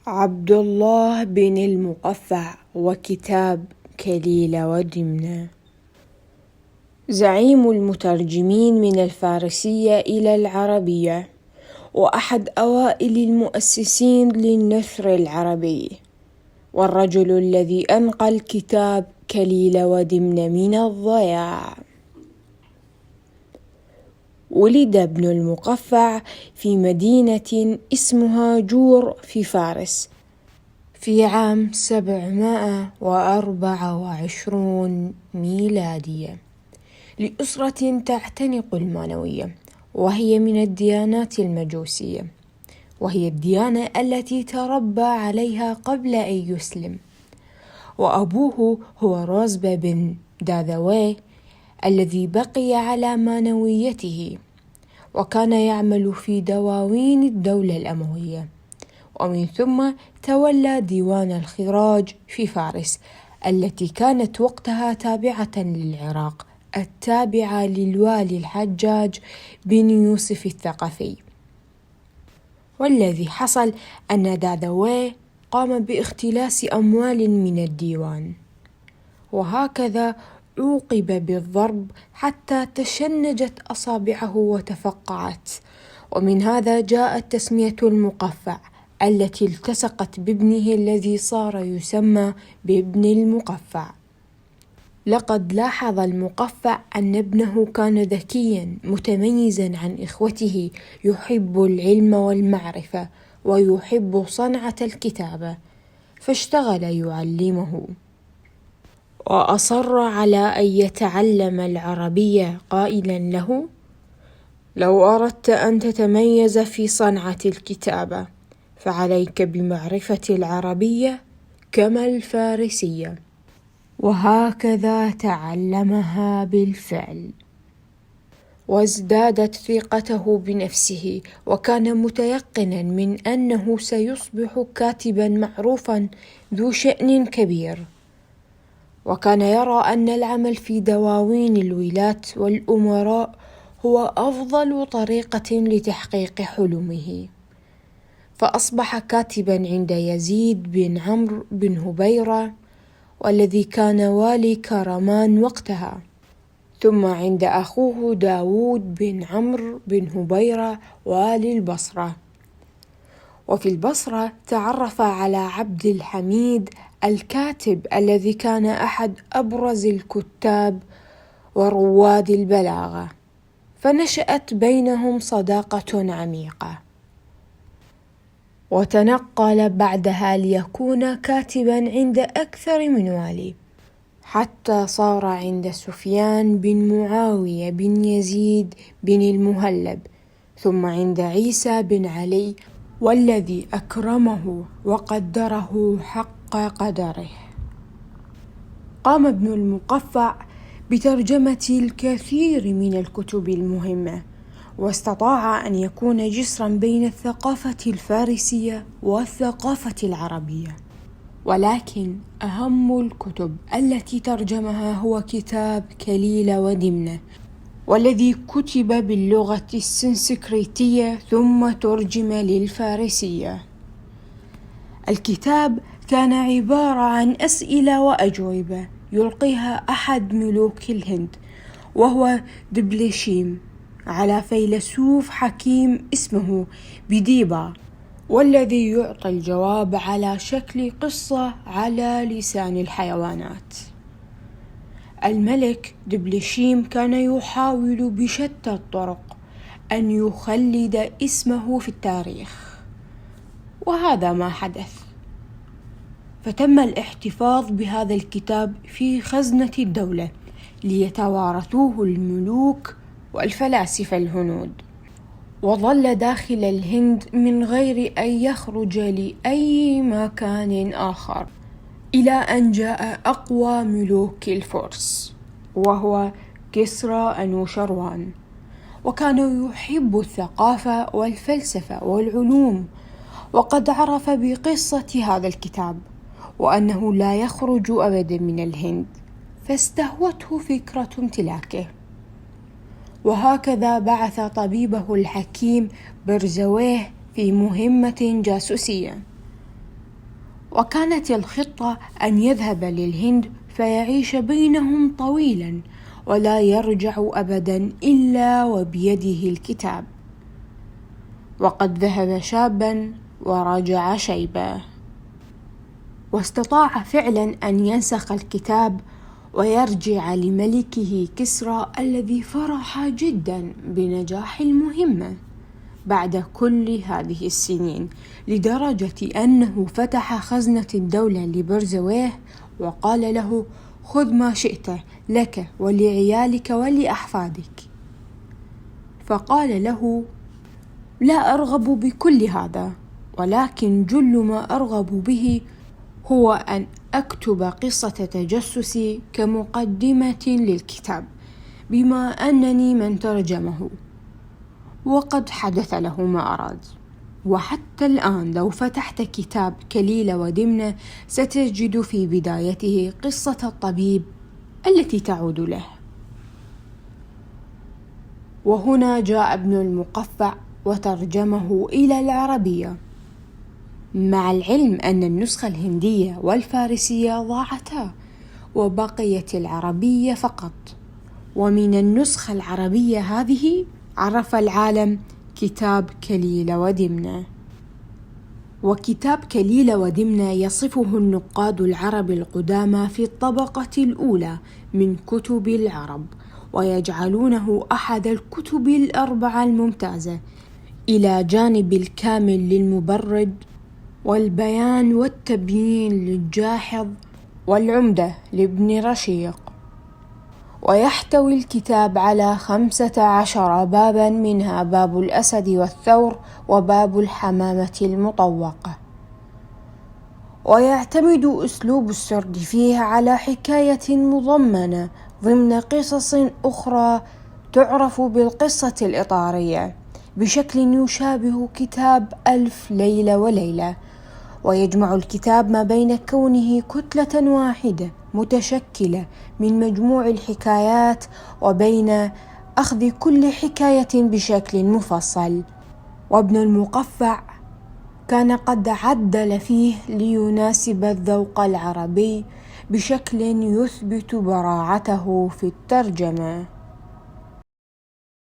عبد الله بن المقفع وكتاب كليل ودمنة. زعيم المترجمين من الفارسية إلى العربية، وأحد أوائل المؤسسين للنثر العربي، والرجل الذي أنقى الكتاب كليل ودمنة من الضياع. ولد ابن المقفع في مدينة اسمها جور في فارس في عام 724 ميلادية، لأسرة تعتنق المانوية، وهي من الديانات المجوسية، وهي الديانة التي تربى عليها قبل أن يسلم. وأبوه هو روزبة بن داذويه الذي بقي على مانويته، وكان يعمل في دواوين الدولة الأموية، ومن ثم تولى ديوان الخراج في فارس التي كانت وقتها تابعة للعراق، التابعة للوالي الحجاج بن يوسف الثقفي. والذي حصل أن داذويه قام باختلاس أموال من الديوان، وهكذا عوقب بالضرب حتى تشنجت أصابعه وتفقعت، ومن هذا جاءت تسمية المقفع التي التصقت بابنه الذي صار يسمى بابن المقفع. لقد لاحظ المقفع أن ابنه كان ذكيا متميزا عن إخوته، يحب العلم والمعرفة ويحب صنعة الكتابة، فاشتغل يعلمه، وأصر على أن يتعلم العربية قائلا له: لو أردت أن تتميز في صنعة الكتابة فعليك بمعرفة العربية كما الفارسية. وهكذا تعلمها بالفعل، وازدادت ثقته بنفسه، وكان متيقنا من أنه سيصبح كاتبا معروفا ذو شأن كبير، وكان يرى أن العمل في دواوين الولاة والأمراء هو أفضل طريقة لتحقيق حلمه. فأصبح كاتبا عند يزيد بن عمرو بن هبيرة، والذي كان والي كرمان وقتها، ثم عند أخوه داود بن عمرو بن هبيرة والي البصرة. وفي البصرة تعرف على عبد الحميد الكاتب الذي كان أحد أبرز الكتاب ورواد البلاغة، فنشأت بينهم صداقة عميقة. وتنقل بعدها ليكون كاتبا عند أكثر من والي، حتى صار عند سفيان بن معاوية بن يزيد بن المهلب، ثم عند عيسى بن علي، والذي أكرمه وقدره حق قدره. قام ابن المقفع بترجمة الكثير من الكتب المهمة، واستطاع أن يكون جسرا بين الثقافة الفارسية والثقافة العربية. ولكن أهم الكتب التي ترجمها هو كتاب كليل ودمنة، والذي كتب باللغة السنسكريتية ثم ترجم للفارسية. الكتاب كان عبارة عن أسئلة وأجوبة يلقيها أحد ملوك الهند، وهو دبلشيم، على فيلسوف حكيم اسمه بديبا، والذي يعطي الجواب على شكل قصة على لسان الحيوانات. الملك دبلشيم كان يحاول بشتى الطرق أن يخلد اسمه في التاريخ، وهذا ما حدث. فتم الاحتفاظ بهذا الكتاب في خزنة الدولة ليتوارثوه الملوك والفلاسفة الهنود، وظل داخل الهند من غير أن يخرج لأي مكان آخر، إلى أن جاء أقوى ملوك الفرس وهو كسرى أنوشروان، وكان يحب الثقافة والفلسفة والعلوم، وقد عرف بقصة هذا الكتاب وأنه لا يخرج أبدا من الهند، فاستهوته فكرة امتلاكه. وهكذا بعث طبيبه الحكيم برزويه في مهمة جاسوسية، وكانت الخطة أن يذهب للهند فيعيش بينهم طويلا ولا يرجع أبدا إلا وبيده الكتاب. وقد ذهب شابا ورجع شيبا، واستطاع فعلا أن ينسخ الكتاب ويرجع لملكه كسرى الذي فرح جدا بنجاح المهمة بعد كل هذه السنين، لدرجة أنه فتح خزنة الدولة لبرزويه وقال له: خذ ما شئت لك ولعيالك ولأحفادك. فقال له: لا أرغب بكل هذا، ولكن جل ما أرغب به هو أن أكتب قصة تجسسي كمقدمة للكتاب، بما أنني من ترجمه. وقد حدث له ما أراد. وحتى الآن لو فتحت كتاب كليلة ودمنة ستجد في بدايته قصة الطبيب التي تعود له. وهنا جاء ابن المقفع وترجمه إلى العربية، مع العلم أن النسخة الهندية والفارسية ضاعتا وبقيت العربية فقط. ومن النسخة العربية هذه عرف العالم كتاب كليلة ودمنة. وكتاب كليلة ودمنة يصفه النقاد العرب القدامى في الطبقة الأولى من كتب العرب، ويجعلونه أحد الكتب الأربعة الممتازة، إلى جانب الكامل للمبرد والبيان والتبيين للجاحظ والعمدة لابن رشيق. ويحتوي الكتاب على 15 بابا، منها باب الأسد والثور وباب الحمامة المطوقة. ويعتمد أسلوب السرد فيه على حكاية مضمنة ضمن قصص أخرى تعرف بالقصة الإطارية، بشكل يشابه كتاب ألف ليلة وليلة. ويجمع الكتاب ما بين كونه كتلة واحدة متشكلة من مجموع الحكايات، وبين أخذ كل حكاية بشكل مفصل. وابن المقفع كان قد عدل فيه ليناسب الذوق العربي بشكل يثبت براعته في الترجمة.